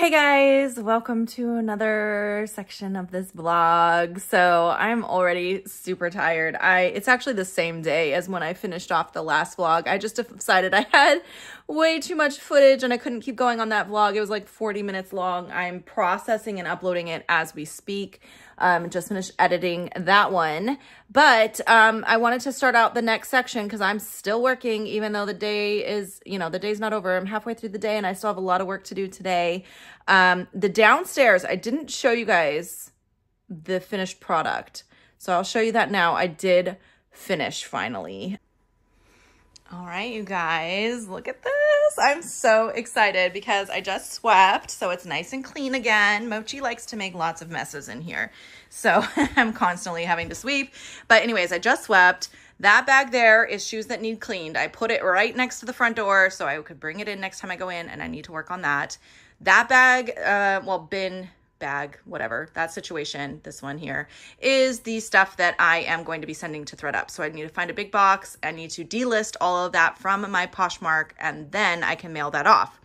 Hey guys, welcome to another section of this vlog. So I'm already super tired. It's actually the same day as when I finished off the last vlog. I just decided I had way too much footage and I couldn't keep going on that vlog. It was like 40 minutes long. I'm processing and uploading it as we speak. Just finished editing that one, but I wanted to start out the next section because I'm still working, even though the day is, the day's not over. I'm halfway through the day and I still have a lot of work to do today. The downstairs, I didn't show you guys the finished product, so I'll show you that now. I did finish finally. All right, you guys, look at this. I'm so excited because I just swept, so it's nice and clean again. Mochi likes to make lots of messes in here, so I'm constantly having to sweep. But anyways, I just swept. That bag there is shoes that need cleaned. I put it right next to the front door so I could bring it in next time I go in, and I need to work on that. That bag, bin bag, whatever, that situation, this one here, is the stuff that I am going to be sending to ThredUp. So I need to find a big box. I need to delist all of that from my Poshmark, and then I can mail that off.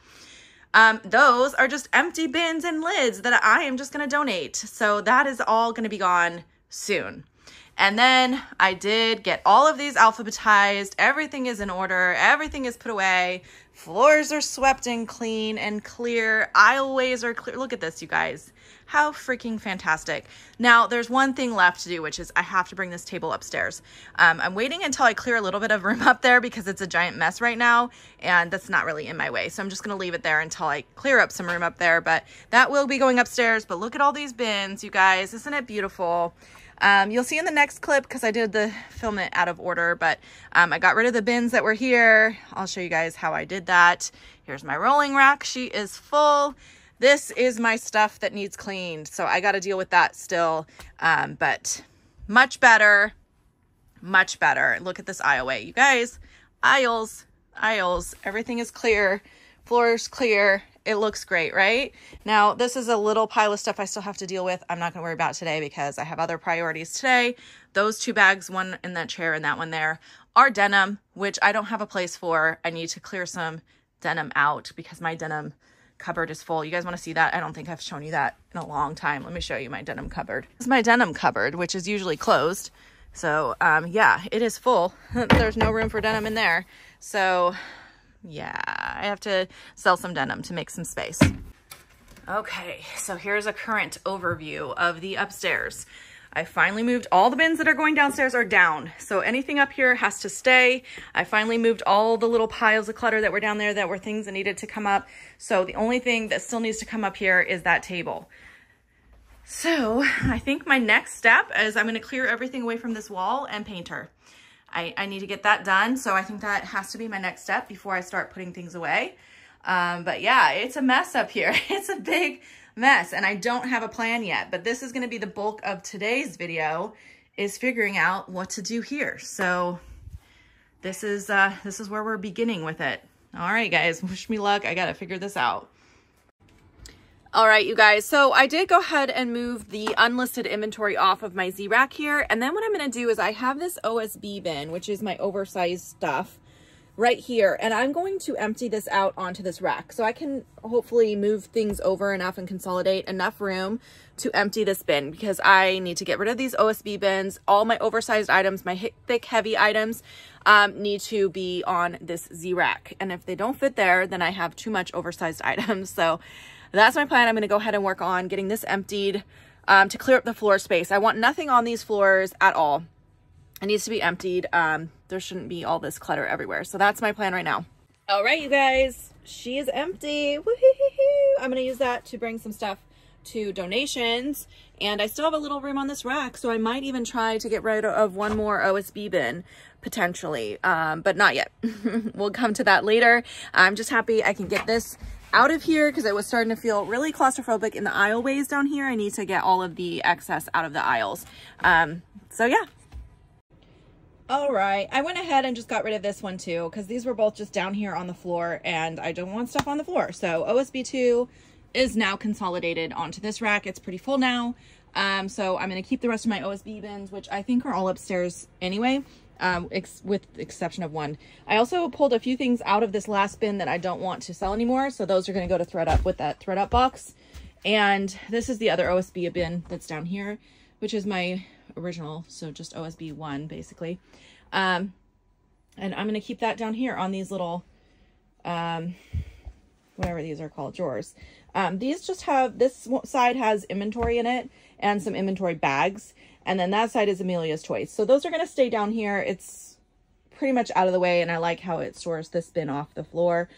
Those are just empty bins and lids that I am just going to donate. So that is all going to be gone soon. And then I did get all of these alphabetized. Everything is in order. Everything is put away. Floors are swept and clean and clear. Aisleways are clear. Look at this, you guys. How freaking fantastic. Now, there's one thing left to do, which is I have to bring this table upstairs. I'm waiting until I clear a little bit of room up there because it's a giant mess right now, and that's not really in my way. So I'm just going to leave it there until I clear up some room up there, but that will be going upstairs. But look at all these bins, you guys. Isn't it beautiful? You'll see in the next clip, because I did film it out of order, but I got rid of the bins that were here. I'll show you guys how I did that. Here's my rolling rack. She is full. This is my stuff that needs cleaned, so I got to deal with that still, but much better, much better. Look at this aisleway, you guys. Aisles, everything is clear. Floor's clear. It looks great, right? Now, this is a little pile of stuff I still have to deal with. I'm not going to worry about today because I have other priorities today. Those two bags, one in that chair and that one there, are denim, which I don't have a place for. I need to clear some denim out because my denim cupboard is full. You guys want to see that? I don't think I've shown you that in a long time. Let me show you my denim cupboard. This is my denim cupboard, which is usually closed. So, yeah, it is full. There's no room for denim in there. So, yeah, I have to sell some denim to make some space. Okay, so here's a current overview of the upstairs. I finally moved all the bins that are going downstairs are down. So anything up here has to stay. I finally moved all the little piles of clutter that were down there that were things that needed to come up. So the only thing that still needs to come up here is that table. So I think my next step is I'm going to clear everything away from this wall and paint her. I need to get that done. So I think that has to be my next step before I start putting things away. But yeah, it's a mess up here. It's a big mess and I don't have a plan yet, but this is going to be the bulk of today's video, is figuring out what to do here. So this is where we're beginning with it. All right, guys, wish me luck. I got to figure this out. All right, you guys, so I did go ahead and move the unlisted inventory off of my Z-Rack here. And then what I'm going to do is I have this OSB bin, which is my oversized stuff right here. And I'm going to empty this out onto this rack. So I can hopefully move things over enough and consolidate enough room to empty this bin because I need to get rid of these OSB bins. All my oversized items, my thick, heavy items need to be on this Z-Rack. And if they don't fit there, then I have too much oversized items. So that's my plan. I'm going to go ahead and work on getting this emptied to clear up the floor space. I want nothing on these floors at all. It needs to be emptied. There shouldn't be all this clutter everywhere. So that's my plan right now. All right, you guys, she is empty. Woo-hoo-hoo-hoo. I'm going to use that to bring some stuff to donations. And I still have a little room on this rack, so I might even try to get rid of one more OSB bin potentially, but not yet. We'll come to that later. I'm just happy I can get this out of here because it was starting to feel really claustrophobic in the aisleways down here. I need to get all of the excess out of the aisles. So yeah. All right, I went ahead and just got rid of this one too because these were both just down here on the floor and I don't want stuff on the floor. So OSB 2 is now consolidated onto this rack. It's pretty full now. So I'm going to keep the rest of my OSB bins, which I think are all upstairs anyway. with the exception of one. I also pulled a few things out of this last bin that I don't want to sell anymore. So those are going to go to ThredUp with that ThredUp box. And this is the other OSB bin that's down here, which is my original. So just OSB 1 basically. And I'm going to keep that down here on these little, whatever these are called, drawers. These just have, this side has inventory in it and some inventory bags. And then that side is Amelia's toys. So those are going to stay down here. It's pretty much out of the way. And I like how it stores this bin off the floor.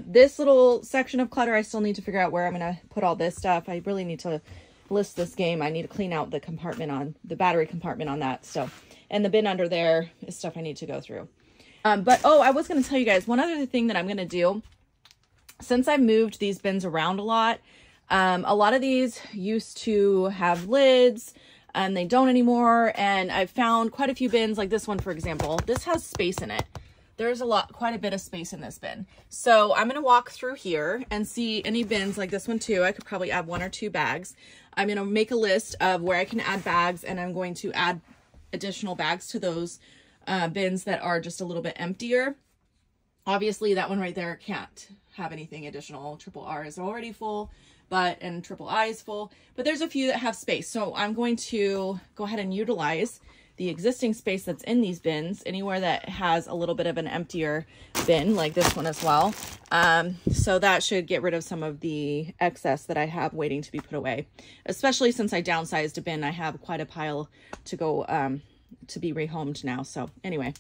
This little section of clutter, I still need to figure out where I'm going to put all this stuff. I really need to list this game. I need to clean out the compartment on the battery compartment on that. So, and the bin under there is stuff I need to go through. But, oh, I was going to tell you guys one other thing that I'm going to do. Since I've moved these bins around a lot of these used to have lids and they don't anymore. And I've found quite a few bins like this one, for example. This has space in it. There's quite a bit of space in this bin. So I'm going to walk through here and see any bins like this one too. I could probably add 1 or 2 bags. I'm going to make a list of where I can add bags, and I'm going to add additional bags to those bins that are just a little bit emptier. Obviously that one right there can't have anything additional. Triple R is already full, and triple I is full, but there's a few that have space. So I'm going to go ahead and utilize the existing space that's in these bins anywhere that has a little bit of an emptier bin, like this one as well. So that should get rid of some of the excess that I have waiting to be put away, especially since I downsized a bin. I have quite a pile to go to be rehomed now. So anyway.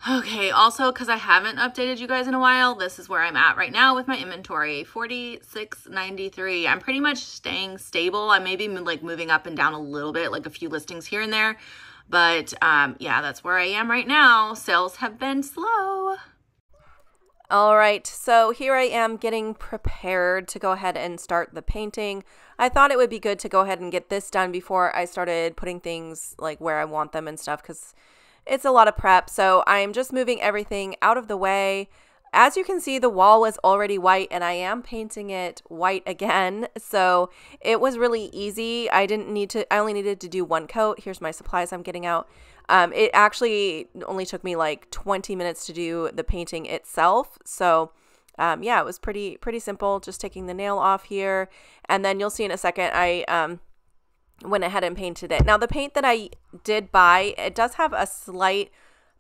Okay, also, because I haven't updated you guys in a while, this is where I'm at right now with my inventory, 4693. I'm pretty much staying stable. I may be like moving up and down a little bit, like a few listings here and there. But yeah, that's where I am right now. Sales have been slow. All right, so here I am getting prepared to go ahead and start the painting. I thought it would be good to go ahead and get this done before I started putting things like where I want them and stuff, because it's a lot of prep. So I'm just moving everything out of the way. As you can see, the wall was already white and I am painting it white again. So it was really easy. I only needed to do 1 coat. Here's my supplies I'm getting out. It actually only took me like 20 minutes to do the painting itself. So yeah, it was pretty simple. Just taking the nail off here. And then you'll see in a second, I went ahead and painted it. Now the paint that I did buy, it does have a slight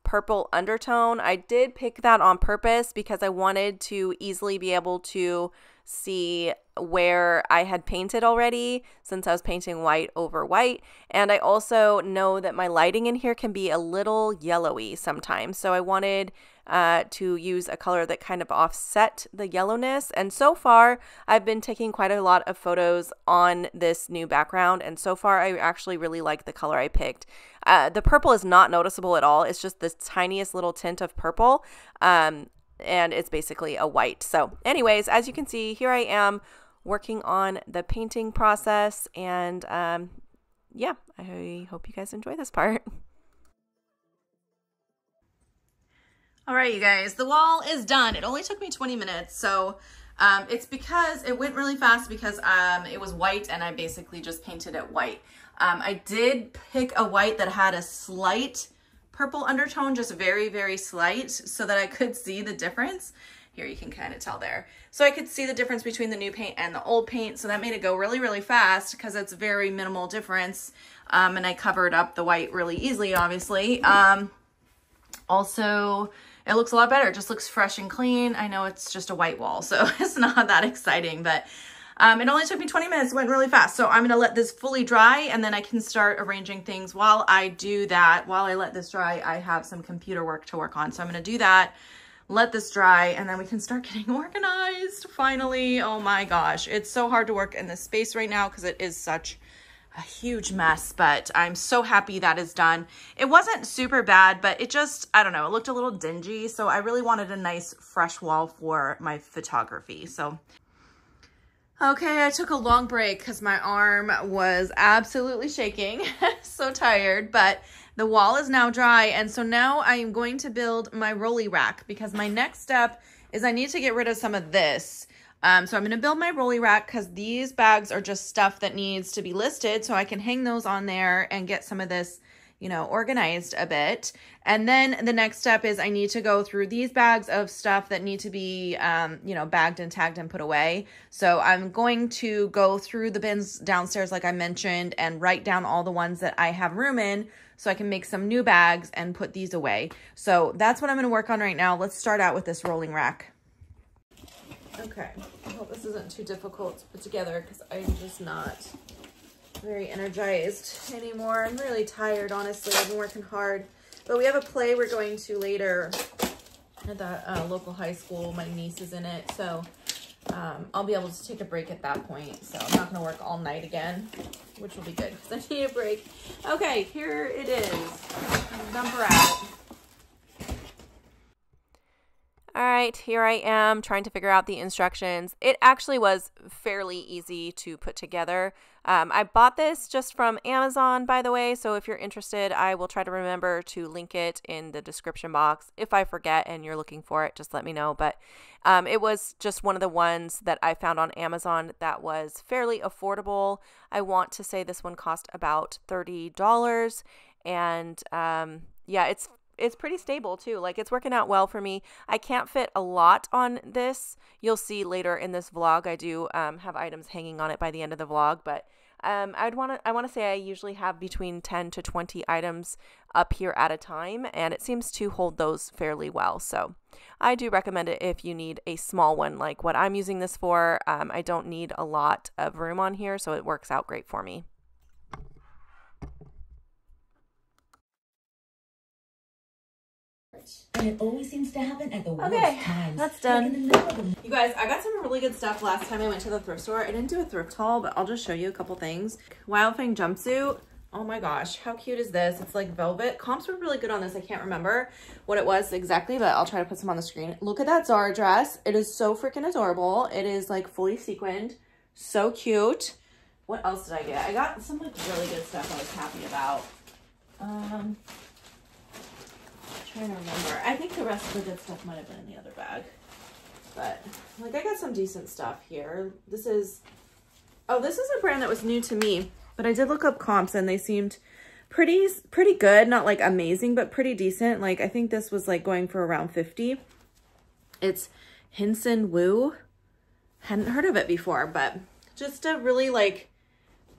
purple undertone. I did pick that on purpose because I wanted to easily be able to see where I had painted already, since I was painting white over white. And I also know that my lighting in here can be a little yellowy sometimes. So I wanted to use a color that kind of offset the yellowness. And so far, I've been taking quite a lot of photos on this new background. And so far, I actually really like the color I picked. The purple is not noticeable at all. It's just this tiniest little tint of purple. And it's basically a white. So anyways, as you can see, here I am working on the painting process. And yeah, I hope you guys enjoy this part. All right, you guys, the wall is done. It only took me 20 minutes. So it's because it went really fast because it was white and I basically just painted it white. I did pick a white that had a slight purple undertone, just very, very slight, so that I could see the difference. Here you can kind of tell there. So I could see the difference between the new paint and the old paint. So that made it go really, really fast because it's a very minimal difference. And I covered up the white really easily, obviously. Also, it looks a lot better. It just looks fresh and clean. I know it's just a white wall, so it's not that exciting, but it only took me 20 minutes. It went really fast. So I'm going to let this fully dry and then I can start arranging things. While I do that, while I let this dry, I have some computer work to work on. So I'm going to do that, let this dry, and then we can start getting organized finally. Oh my gosh. It's so hard to work in this space right now because it is such a huge mess, but I'm so happy that is done. It wasn't super bad, but it just, I don't know, it looked a little dingy. So I really wanted a nice fresh wall for my photography. So okay, I took a long break because my arm was absolutely shaking. So tired, but the wall is now dry. And so now I am going to build my rolly rack because my next step is I need to get rid of some of this. So I'm going to build my rolly rack because these bags are just stuff that needs to be listed so I can hang those on there and get some of this you know, organized a bit. And then the next step is I need to go through these bags of stuff that need to be, you know, bagged and tagged and put away. So I'm going to go through the bins downstairs, like I mentioned, and write down all the ones that I have room in so I can make some new bags and put these away. So that's what I'm going to work on right now. Let's start out with this rolling rack. Okay, I hope this isn't too difficult to put together because I'm just not very energized anymore. I'm really tired, honestly. I've been working hard. But we have a play we're going to later at the local high school. My niece is in it, so I'll be able to take a break at that point. So I'm not going to work all night again, which will be good because I need a break. Okay, here it is. Number out. All right, here I am trying to figure out the instructions. It actually was fairly easy to put together. I bought this just from Amazon, by the way, so if you're interested, I will try to remember to link it in the description box. If I forget and you're looking for it, just let me know. But it was just one of the ones that I found on Amazon that was fairly affordable. I want to say this one cost about $30, and yeah, it's pretty stable too. Like, it's working out well for me. I can't fit a lot on this. You'll see later in this vlog, I do have items hanging on it by the end of the vlog, but I want to say I usually have between 10 to 20 items up here at a time, and it seems to hold those fairly well. So I do recommend it if you need a small one like what I'm using this for. I don't need a lot of room on here, so it works out great for me. And it always seems to happen at the worst times. That's done. You guys, I got some really good stuff last time I went to the thrift store. I didn't do a thrift haul, but I'll just show you a couple things. Wild Fang jumpsuit. Oh my gosh, how cute is this? It's like velvet. Comps were really good on this. I can't remember what it was exactly, but I'll try to put some on the screen. Look at that Zara dress. It is so freaking adorable. It is like fully sequined. So cute. What else did I get? I got some like really good stuff I was happy about. Trying to remember. I think the rest of the good stuff might have been in the other bag, but like I got some decent stuff here. This is a brand that was new to me, but I did look up comps and they seemed pretty good. Not like amazing, but pretty decent. Like I think this was like going for around 50. It's Hinson Woo. Hadn't heard of it before, but just a really like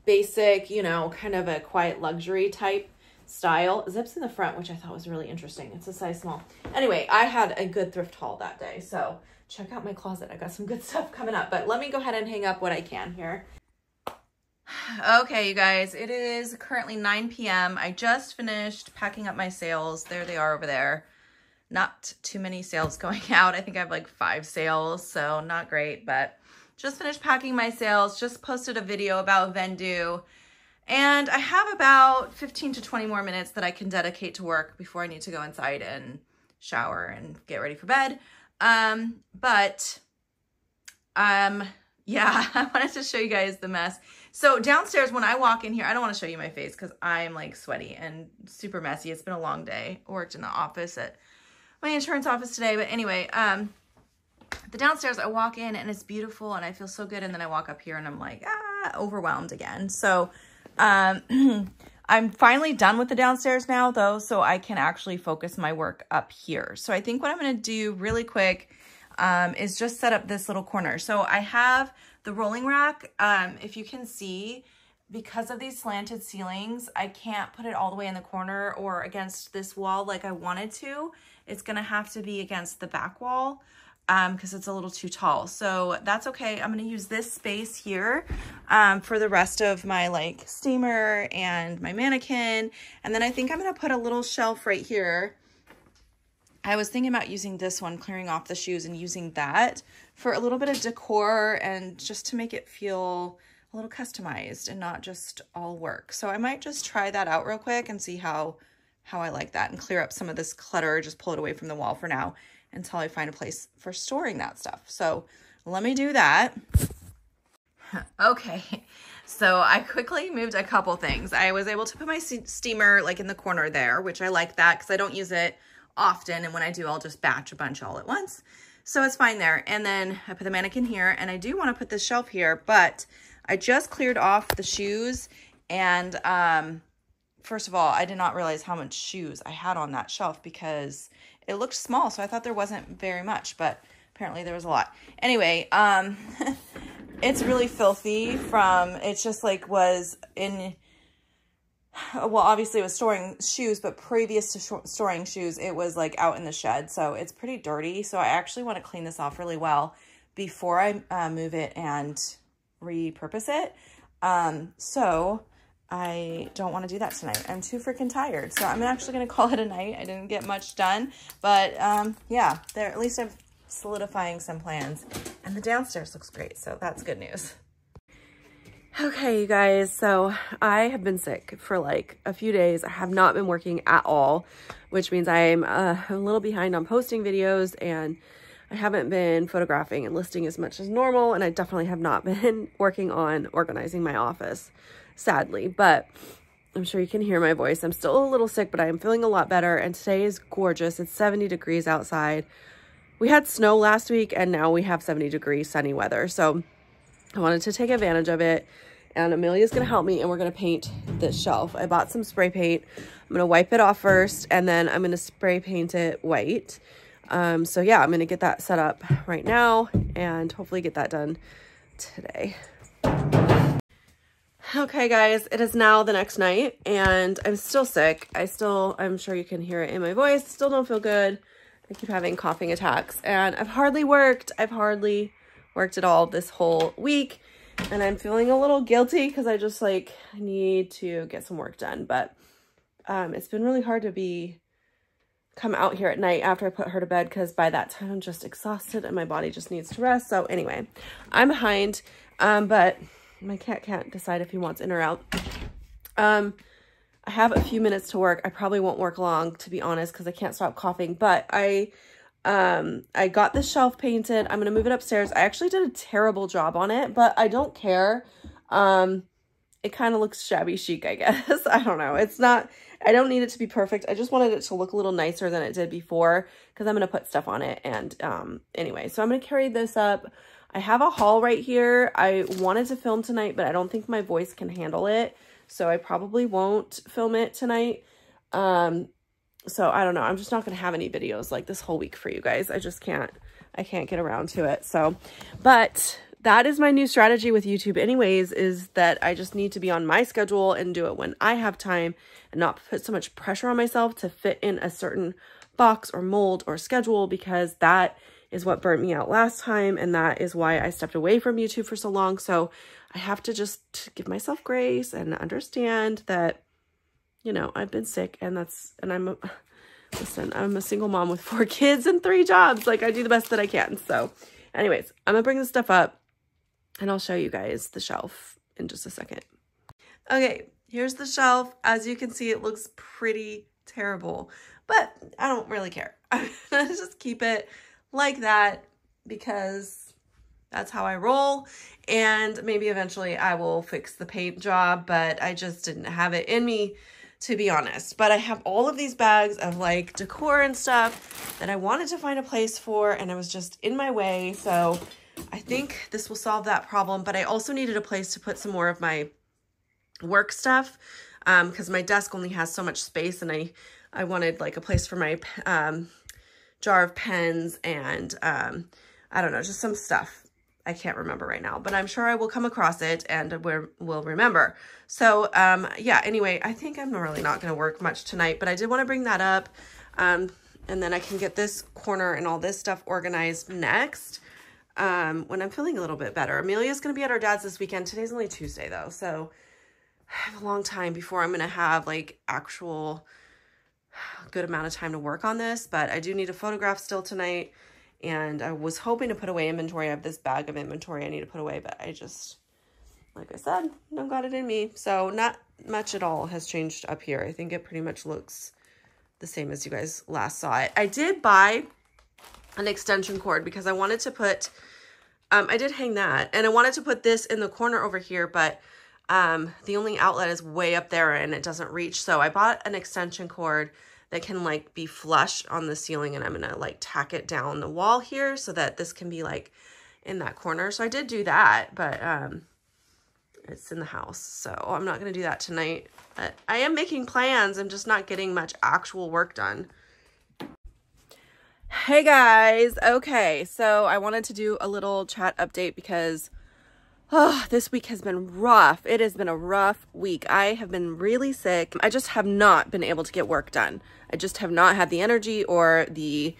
basic, you know, kind of a quiet luxury type style. Zips in the front, which I thought was really interesting. It's a size small. Anyway, I had a good thrift haul that day, so check out my closet. I got some good stuff coming up, but let me go ahead and hang up what I can here. Okay, you guys, it is currently 9 p.m. I just finished packing up my sales. There they are over there. Not too many sales going out. I think I have like 5 sales, so not great, but just finished packing my sales. Just posted a video about Vendu. And I have about 15 to 20 more minutes that I can dedicate to work before I need to go inside and shower and get ready for bed. Yeah, I wanted to show you guys the mess. So downstairs, when I walk in here, I don't want to show you my face because I'm like sweaty and super messy. It's been a long day. I worked in the office at my insurance office today. But anyway, the downstairs, I walk in and it's beautiful and I feel so good. And then I walk up here and I'm like, overwhelmed again. So I'm finally done with the downstairs now though, so I can actually focus my work up here. So I think what I'm going to do really quick is just set up this little corner. So I have the rolling rack. If you can see, because of these slanted ceilings, I can't put it all the way in the corner or against this wall like I wanted to. It's going to have to be against the back wall because it's a little too tall. So that's okay. I'm going to use this space here for the rest of my like steamer and my mannequin. And then I think I'm going to put a little shelf right here. I was thinking about using this one, clearing off the shoes and using that for a little bit of decor and just to make it feel a little customized and not just all work. So I might just try that out real quick and see how I like that and clear up some of this clutter, just pull it away from the wall for now until I find a place for storing that stuff. So let me do that. Okay, so I quickly moved a couple things. I was able to put my steamer like in the corner there, which I like that because I don't use it often. And when I do, I'll just batch a bunch all at once. So it's fine there. And then I put the mannequin here and I do want to put this shelf here, but I just cleared off the shoes and first of all, I did not realize how much shoes I had on that shelf because it looked small. So I thought there wasn't very much, but apparently there was a lot. Anyway, it's really filthy it's just like was in, well, obviously it was storing shoes, but previous to storing shoes, it was like out in the shed. So it's pretty dirty. So I actually want to clean this off really well before I move it and repurpose it. So I don't want to do that tonight. I'm too freaking tired. So I'm actually going to call it a night. I didn't get much done, but yeah, at least I'm solidifying some plans, and the downstairs looks great. So that's good news. Okay, you guys, so I have been sick for like a few days. I have not been working at all, which means I'm a little behind on posting videos, and I haven't been photographing and listing as much as normal, and I definitely have not been working on organizing my office, sadly, but I'm sure you can hear my voice. I'm still a little sick, but I am feeling a lot better, and today is gorgeous. It's 70 degrees outside. We had snow last week, and now we have 70 degrees sunny weather, so I wanted to take advantage of it. And Amelia's going to help me, and we're going to paint this shelf. I bought some spray paint. I'm going to wipe it off first, and then I'm going to spray paint it white. So yeah, I'm going to get that set up right now and hopefully get that done today. Okay, guys, it is now the next night, and I'm still sick. I'm sure you can hear it in my voice. Still don't feel good. I keep having coughing attacks, and I've hardly worked at all this whole week. And I'm feeling a little guilty because I just like need to get some work done. But it's been really hard to come out here at night after I put her to bed, because by that time I'm just exhausted and my body just needs to rest. So anyway, I'm behind, but my cat can't decide if he wants in or out. I have a few minutes to work. I probably won't work long, to be honest, because I can't stop coughing. But I got this shelf painted. I'm going to move it upstairs. I actually did a terrible job on it, but I don't care. It kind of looks shabby chic, I guess. I don't know. I don't need it to be perfect. I just wanted it to look a little nicer than it did before, because I'm going to put stuff on it. And anyway, so I'm going to carry this up. I have a haul right here. I wanted to film tonight, but I don't think my voice can handle it. So I probably won't film it tonight. So I don't know. I'm just not going to have any videos like this whole week for you guys. I can't get around to it. So, but that is my new strategy with YouTube anyways, is that I just need to be on my schedule and do it when I have time and not put so much pressure on myself to fit in a certain box or mold or schedule, because that is what burnt me out last time. And that is why I stepped away from YouTube for so long. So I have to just give myself grace and understand that, you know, I've been sick, and I'm a single mom with 4 kids and 3 jobs. Like, I do the best that I can. So anyways, I'm gonna bring this stuff up and I'll show you guys the shelf in just a second. Okay, here's the shelf. As you can see, it looks pretty terrible, but I don't really care. I'm gonna just keep it like that because that's how I roll. And maybe eventually I will fix the paint job, but I just didn't have it in me, to be honest. But I have all of these bags of like decor and stuff that I wanted to find a place for, and it was just in my way. So I think this will solve that problem. But I also needed a place to put some more of my work stuff, because my desk only has so much space, and I wanted like a place for my jar of pens and I don't know, just some stuff. I can't remember right now, but I'm sure I will come across it and will remember. So yeah, anyway, I think I'm really not going to work much tonight, but I did want to bring that up. And then I can get this corner and all this stuff organized next when I'm feeling a little bit better. Amelia's going to be at our dad's this weekend. Today's only Tuesday though, so I have a long time before I'm going to have like actual good amount of time to work on this, but I do need a photograph still tonight. And I was hoping to put away inventory. I have this bag of inventory I need to put away, but I just, like I said, don't got it in me. So not much at all has changed up here. I think it pretty much looks the same as you guys last saw it. I did buy an extension cord because I wanted to put, I did hang that, and I wanted to put this in the corner over here, but the only outlet is way up there and it doesn't reach. So I bought an extension cord that can like be flush on the ceiling, and I'm gonna like tack it down the wall here so that this can be like in that corner. So I did do that, but it's in the house. So I'm not going to do that tonight. But I am making plans. I'm just not getting much actual work done. Hey guys. Okay, so I wanted to do a little chat update because this week has been rough. It has been a rough week. I have been really sick. I just have not been able to get work done. I just have not had the energy or the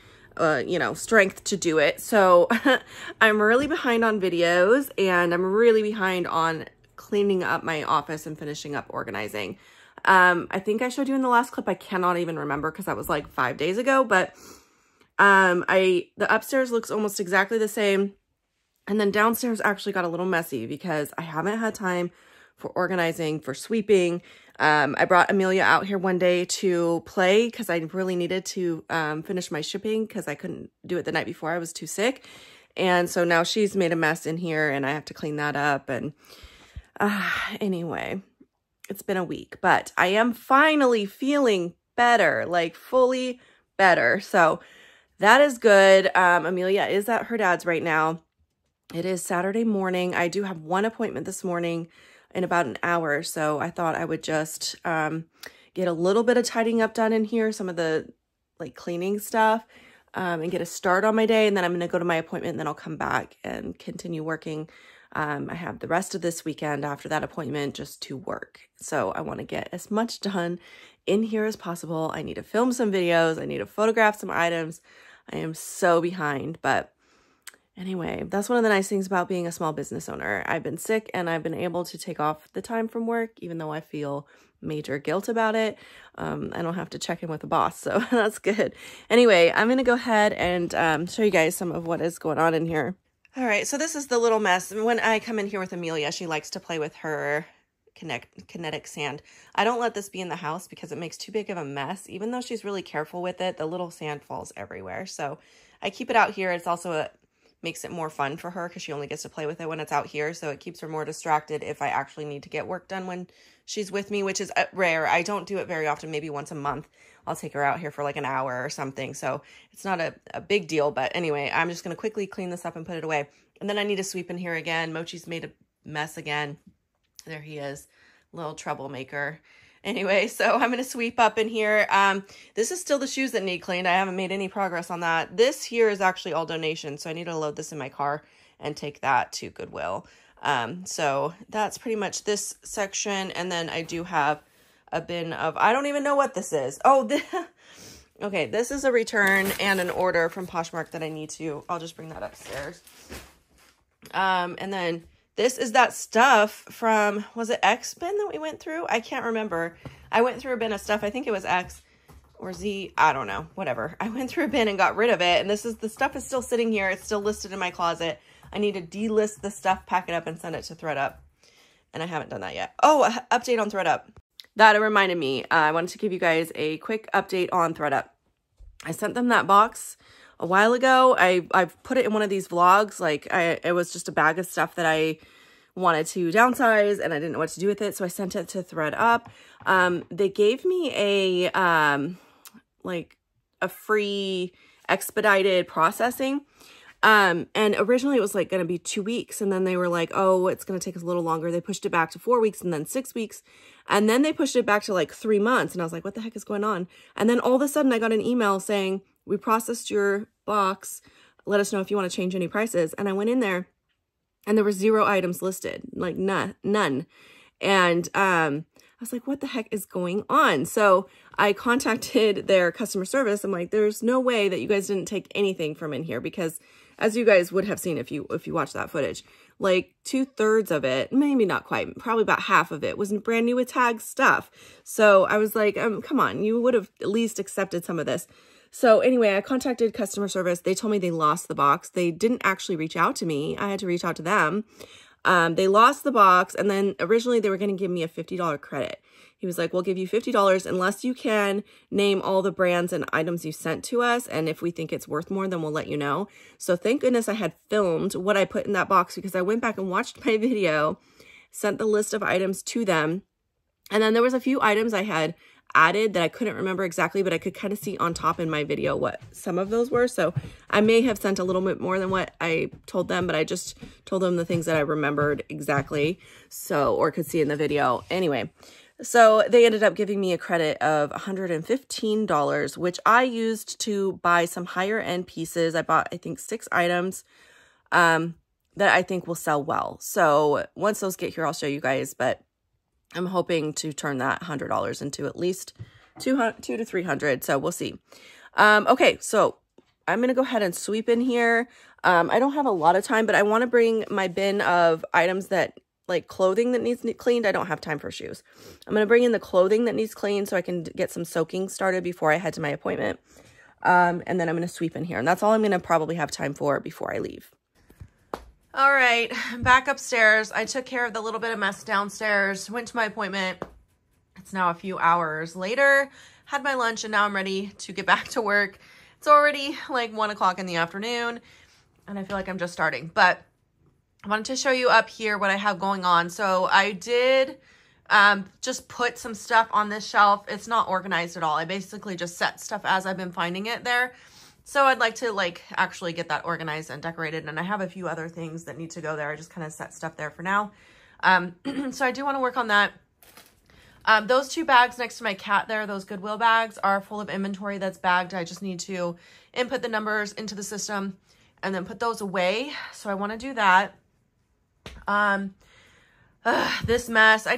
strength to do it. So I'm really behind on videos, and I'm really behind on cleaning up my office and finishing up organizing. I think I showed you in the last clip. I cannot even remember because that was like 5 days ago, but the upstairs looks almost exactly the same. And then downstairs actually got a little messy because I haven't had time for organizing, for sweeping. I brought Amelia out here one day to play because I really needed to finish my shipping because I couldn't do it the night before. I was too sick. And so now she's made a mess in here and I have to clean that up. And anyway, it's been a week, but I am finally feeling better, like fully better. So that is good. Amelia is at her dad's right now. It is Saturday morning. I do have one appointment this morning in about an hour. So I thought I would just get a little bit of tidying up done in here, some of the like cleaning stuff, and get a start on my day. And then I'm going to go to my appointment and then I'll come back and continue working. I have the rest of this weekend after that appointment just to work. So I want to get as much done in here as possible. I need to film some videos. I need to photograph some items. I am so behind, but anyway, that's one of the nice things about being a small business owner. I've been sick and I've been able to take off the time from work, even though I feel major guilt about it. I don't have to check in with the boss, so that's good. Anyway, I'm going to go ahead and show you guys some of what is going on in here. All right, so this is the little mess. When I come in here with Amelia, she likes to play with her kinetic sand. I don't let this be in the house because it makes too big of a mess. Even though she's really careful with it, the little sand falls everywhere. So I keep it out here. It's also makes it more fun for her because she only gets to play with it when it's out here. So it keeps her more distracted if I actually need to get work done when she's with me, which is rare. I don't do it very often, maybe once a month. I'll take her out here for like an hour or something. So it's not a big deal. But anyway, I'm just going to quickly clean this up and put it away. And then I need to sweep in here again. Mochi's made a mess again. There he is, little troublemaker. Anyway, so I'm going to sweep up in here. This is still the shoes that need cleaned. I haven't made any progress on that. This here is actually all donations, so I need to load this in my car and take that to Goodwill. So that's pretty much this section. And then I do have a bin of, I don't even know what this is. Oh, okay, this is a return and an order from Poshmark that I need to, I'll just bring that upstairs. And then this is that stuff from, was it X bin that we went through? I can't remember. I went through a bin of stuff. I think it was X or Z. I don't know. Whatever. I went through a bin and got rid of it. And the stuff is still sitting here. It's still listed in my closet. I need to delist the stuff, pack it up, and send it to ThreadUp. And I haven't done that yet. Oh, update on ThreadUp. That reminded me. I wanted to give you guys a quick update on ThreadUp. I sent them that box a while ago. I've put it in one of these vlogs. Like it was just a bag of stuff that I wanted to downsize and I didn't know what to do with it. So I sent it to ThreadUp. They gave me a free expedited processing. And originally it was like going to be 2 weeks. And then they were like, oh, it's going to take us a little longer. They pushed it back to 4 weeks and then 6 weeks. And then they pushed it back to like 3 months. And I was like, what the heck is going on? And then all of a sudden I got an email saying, we processed your box. Let us know if you want to change any prices. And I went in there and there were 0 items listed, like none. And I was like, what the heck is going on? So I contacted their customer service. I'm like, there's no way that you guys didn't take anything from in here, because as you guys would have seen if you watch that footage, like 2/3 of it, maybe not quite, probably about half of it was brand new with tag stuff. So I was like, come on, you would have at least accepted some of this. So anyway, I contacted customer service. They told me they lost the box. They didn't actually reach out to me. I had to reach out to them. They lost the box, and then originally they were going to give me a $50 credit. He was like, we'll give you $50 unless you can name all the brands and items you sent to us. And if we think it's worth more, then we'll let you know. So thank goodness I had filmed what I put in that box, because I went back and watched my video, sent the list of items to them. And then there was a few items I had added that I couldn't remember exactly, but I could kind of see on top in my video what some of those were. So I may have sent a little bit more than what I told them, but I just told them the things that I remembered exactly. So, or could see in the video. Anyway, so they ended up giving me a credit of $115, which I used to buy some higher end pieces. I bought, I think, 6 items that I think will sell well. So once those get here, I'll show you guys, but I'm hoping to turn that $100 into at least $200 to $300. So we'll see. Okay, so I'm going to go ahead and sweep in here. I don't have a lot of time, but I want to bring my bin of items that, like clothing that needs cleaned. I don't have time for shoes. I'm going to bring in the clothing that needs cleaned so I can get some soaking started before I head to my appointment. And then I'm going to sweep in here. And that's all I'm going to probably have time for before I leave. All right, back upstairs. I took care of the little bit of mess downstairs, went to my appointment. It's now a few hours later, had my lunch, and now I'm ready to get back to work. It's already like 1 o'clock in the afternoon, and I feel like I'm just starting. But I wanted to show you up here what I have going on. So I did just put some stuff on this shelf. It's not organized at all. I basically just set stuff as I've been finding it there. So I'd like to actually get that organized and decorated. And I have a few other things that need to go there. I just kind of set stuff there for now. So I do want to work on that. Those 2 bags next to my cat there, those Goodwill bags, are full of inventory that's bagged. I just need to input the numbers into the system and then put those away. So I want to do that. This mess, I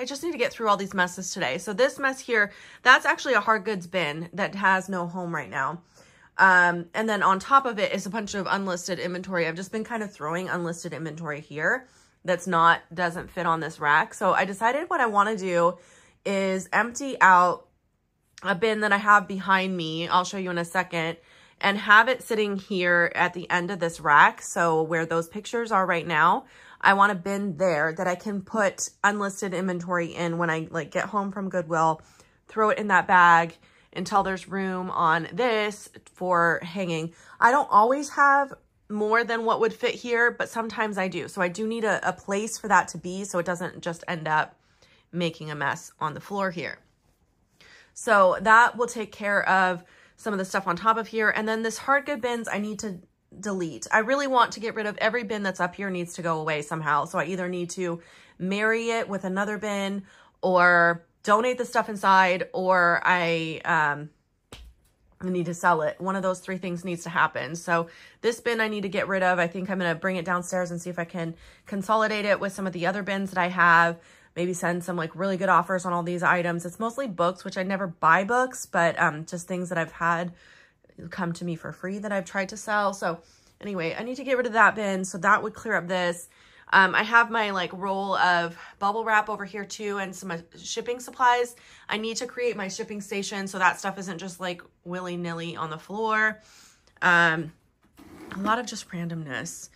just need to get through all these messes today. So this mess here, that's actually a hard goods bin that has no home right now. And then on top of it is a bunch of unlisted inventory. I've just been kind of throwing unlisted inventory here doesn't fit on this rack. So I decided what I want to do is empty out a bin that I have behind me. I'll show you in a second, and have it sitting here at the end of this rack. So where those pictures are right now, I want a bin there that I can put unlisted inventory in when I get home from Goodwill, throw it in that bag until there's room on this for hanging. I don't always have more than what would fit here, but sometimes I do. So I do need a place for that to be so it doesn't just end up making a mess on the floor here. So that will take care of some of the stuff on top of here. And then this hard good bins I need to delete. I really want to get rid of every bin that's up here, needs to go away somehow. So I either need to marry it with another bin or donate the stuff inside, or I need to sell it. One of those 3 things needs to happen. So this bin I need to get rid of. I think I'm going to bring it downstairs and see if I can consolidate it with some of the other bins that I have. Maybe send some really good offers on all these items. It's mostly books, which I never buy books, but just things that I've had come to me for free that I've tried to sell. So anyway, I need to get rid of that bin. So that would clear up this. I have my roll of bubble wrap over here too, and some shipping supplies. I need to create my shipping station so that stuff isn't just willy-nilly on the floor. A lot of just randomness.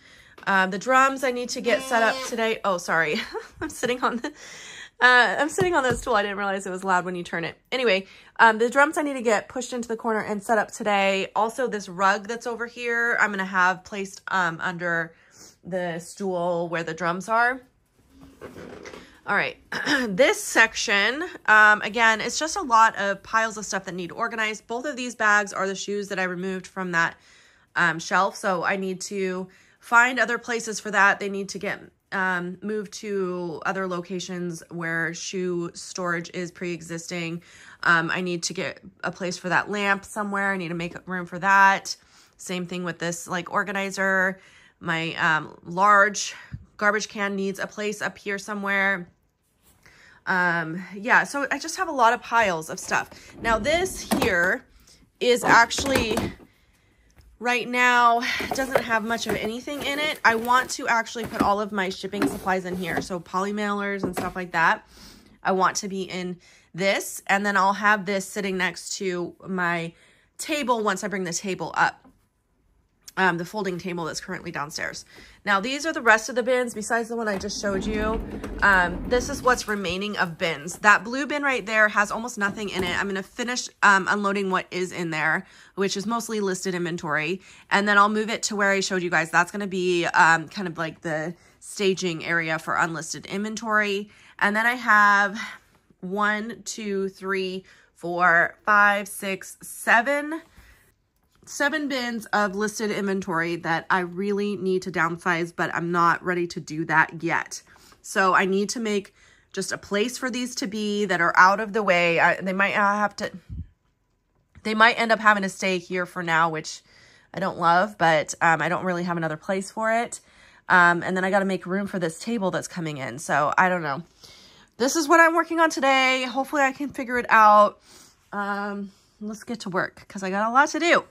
The drums I need to get set up today. Oh, sorry. I'm sitting on this stool. I didn't realize it was loud when you turn it. Anyway, the drums I need to get pushed into the corner and set up today. Also, this rug that's over here, I'm going to have placed under the stool where the drums are. All right, this section, again, it's just a lot of piles of stuff that need organized. Both of these bags are the shoes that I removed from that shelf, so I need to find other places for that. They need to get moved to other locations where shoe storage is pre-existing. I need to get a place for that lamp somewhere. I need to make room for that. Same thing with this organizer. My large garbage can needs a place up here somewhere. Yeah, so I just have a lot of piles of stuff. Now this here is actually, right now, doesn't have much of anything in it. I want to actually put all of my shipping supplies in here. So poly mailers and stuff like that. I want to be in this, and then I'll have this sitting next to my table once I bring the table up. The folding table that's currently downstairs. Now these are the rest of the bins besides the one I just showed you. This is what's remaining of bins. That blue bin right there has almost nothing in it. I'm going to finish unloading what is in there, which is mostly listed inventory. And then I'll move it to where I showed you guys. That's going to be kind of the staging area for unlisted inventory. And then I have 1, 2, 3, 4, 5, 6, 7 bins of listed inventory that I really need to downsize, but I'm not ready to do that yet. So I need to make just a place for these to be that are out of the way. They might end up having to stay here for now, which I don't love, but I don't really have another place for it. And then I got to make room for this table that's coming in. So I don't know. This is what I'm working on today. Hopefully I can figure it out. Let's get to work because I got a lot to do.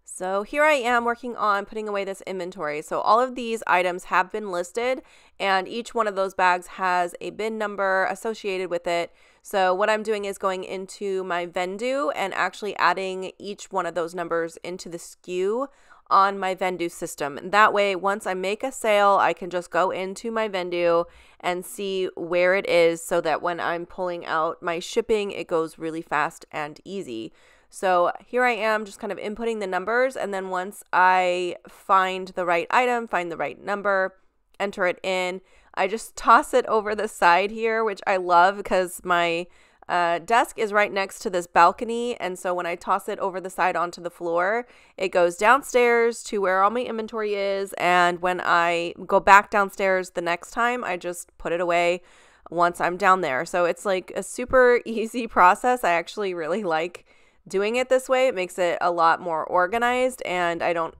So here I am working on putting away this inventory. So all of these items have been listed and each one of those bags has a bin number associated with it. So what I'm doing is going into my Vendu and actually adding each one of those numbers into the SKU on my Vendu system. And that way, once I make a sale, I can just go into my Vendu and see where it is so that when I'm pulling out my shipping, it goes really fast and easy. So here I am just kind of inputting the numbers, and then once I find the right item, find the right number, enter it in, I just toss it over the side here, which I love because my desk is right next to this balcony, and so when I toss it over the side onto the floor, it goes downstairs to where all my inventory is, and when I go back downstairs the next time, I just put it away once I'm down there. So it's like a super easy process. I actually really like doing it this way. It makes it a lot more organized and I don't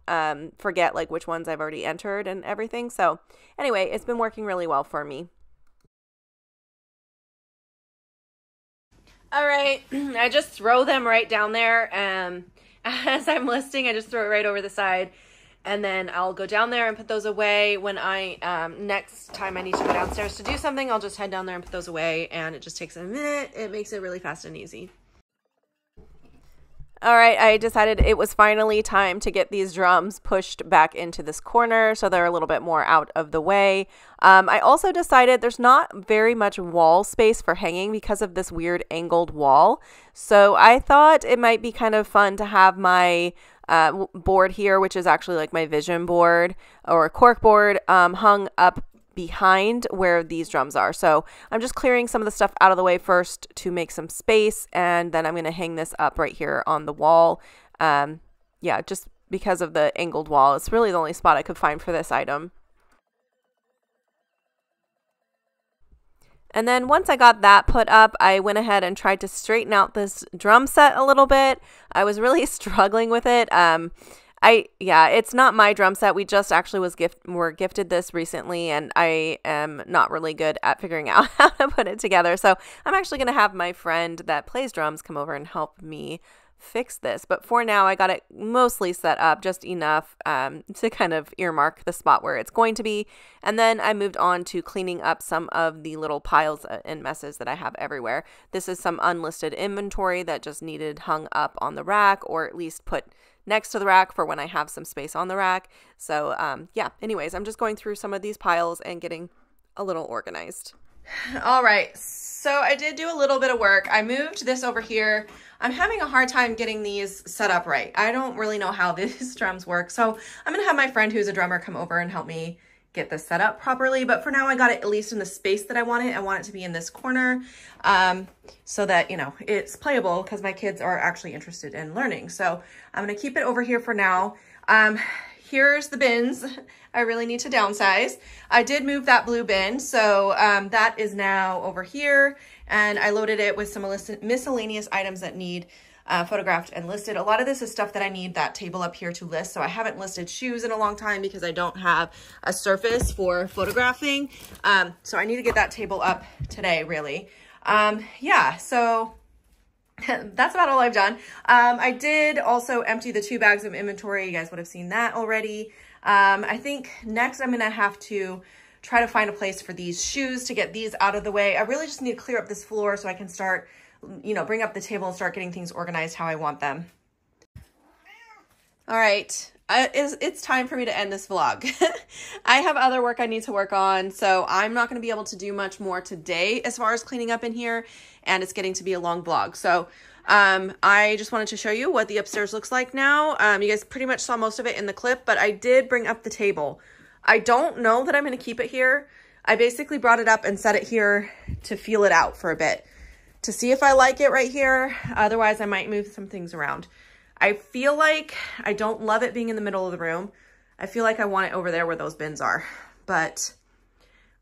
forget like which ones I've already entered and everything. So anyway, it's been working really well for me. All right, I just throw them right down there. As I'm listing, I just throw it right over the side and then I'll go down there and put those away. When I next time I need to go downstairs to do something, I'll just head down there and put those away, and it just takes a minute. It makes it really fast and easy. All right, I decided it was finally time to get these drums pushed back into this corner so they're a little bit more out of the way. I also decided there's not very much wall space for hanging because of this weird angled wall. So I thought it might be kind of fun to have my board here, which is actually like my vision board or a cork board, hung up behind where these drums are. So I'm just clearing some of the stuff out of the way first to make some space, and then I'm going to hang this up right here on the wall. Yeah, just because of the angled wall. It's really the only spot I could find for this item. And then once I got that put up, I went ahead and tried to straighten out this drum set a little bit. I was really struggling with it. Yeah, it's not my drum set. We just actually were gifted this recently, and I am not really good at figuring out how to put it together. So I'm actually going to have my friend that plays drums come over and help me fix this. But for now, I got it mostly set up, just enough to kind of earmark the spot where it's going to be. And then I moved on to cleaning up some of the little piles and messes that I have everywhere. This is some unlisted inventory that just needed hung up on the rack, or at least put next to the rack for when I have some space on the rack. So yeah, anyways, I'm just going through some of these piles and getting a little organized. All right, so I did do a little bit of work. I moved this over here. I'm having a hard time getting these set up right. I don't really know how these drums work. So I'm gonna have my friend who's a drummer come over and help me get this set up properly. But for now, I got it at least in the space that I want it. I want it to be in this corner so that, you know, it's playable because my kids are actually interested in learning. So I'm gonna keep it over here for now. Here's the bins. I really need to downsize. I did move that blue bin, so that is now over here, and I loaded it with some miscellaneous items that need photographed and listed. A lot of this is stuff that I need that table up here to list, so I haven't listed shoes in a long time because I don't have a surface for photographing. So I need to get that table up today, really. Yeah, so that's about all I've done. I did also empty the 2 bags of inventory. You guys would have seen that already. I think next I'm gonna have to try to find a place for these shoes to get these out of the way. I really just need to clear up this floor so I can start, you know, bring up the table and start getting things organized how I want them. All right, it's time for me to end this vlog. I have other work I need to work on, so I'm not going to be able to do much more today as far as cleaning up in here, and it's getting to be a long vlog. So I just wanted to show you what the upstairs looks like now. You guys pretty much saw most of it in the clip, but I did bring up the table. I don't know that I'm going to keep it here. I basically brought it up and set it here to feel it out for a bit, to see if I like it right here. Otherwise, I might move some things around. I feel like I don't love it being in the middle of the room. I feel like I want it over there where those bins are, but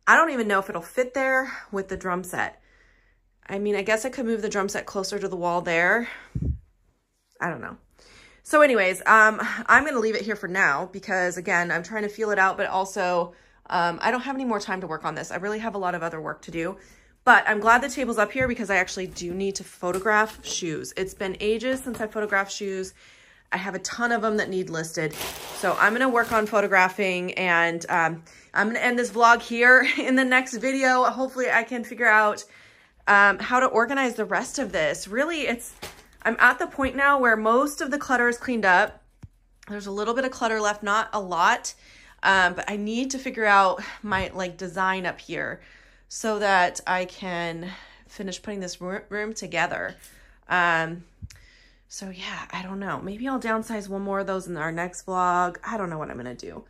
I don't even know if it'll fit there with the drum set. I mean, I guess I could move the drum set closer to the wall there. I don't know. So anyways, I'm going to leave it here for now because, again, I'm trying to feel it out, but also I don't have any more time to work on this. I really have a lot of other work to do. But I'm glad the table's up here because I actually do need to photograph shoes. It's been ages since I photographed shoes. I have a ton of them that need listed. So I'm going to work on photographing, and I'm going to end this vlog here. In the next video, hopefully I can figure out how to organize the rest of this. Really, I'm at the point now where most of the clutter is cleaned up. There's a little bit of clutter left, not a lot, but I need to figure out my design up here so that I can finish putting this room together. So yeah, I don't know. Maybe I'll downsize one more of those in our next vlog. I don't know what I'm gonna do.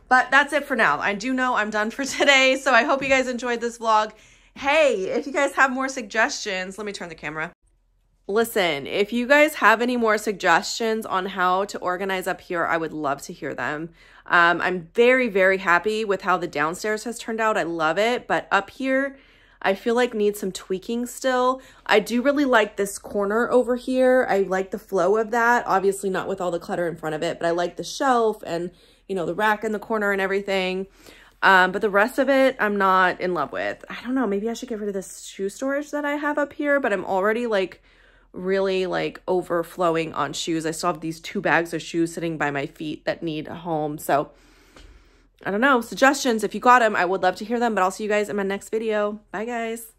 But that's it for now. I do know I'm done for today, so I hope you guys enjoyed this vlog. Hey, if you guys have more suggestions, let me turn the camera. Listen, if you guys have any more suggestions on how to organize up here, I would love to hear them. I'm very, very happy with how the downstairs has turned out. I love it, but up here, I feel like needs some tweaking still. I do really like this corner over here. I like the flow of that. Obviously not with all the clutter in front of it, but I like the shelf and, you know, the rack in the corner and everything. But the rest of it, I'm not in love with. I don't know, maybe I should get rid of this shoe storage that I have up here, but I'm already really overflowing on shoes. I still have these 2 bags of shoes sitting by my feet that need a home. So I don't know, suggestions, if you got them, I would love to hear them, but I'll see you guys in my next video. Bye guys.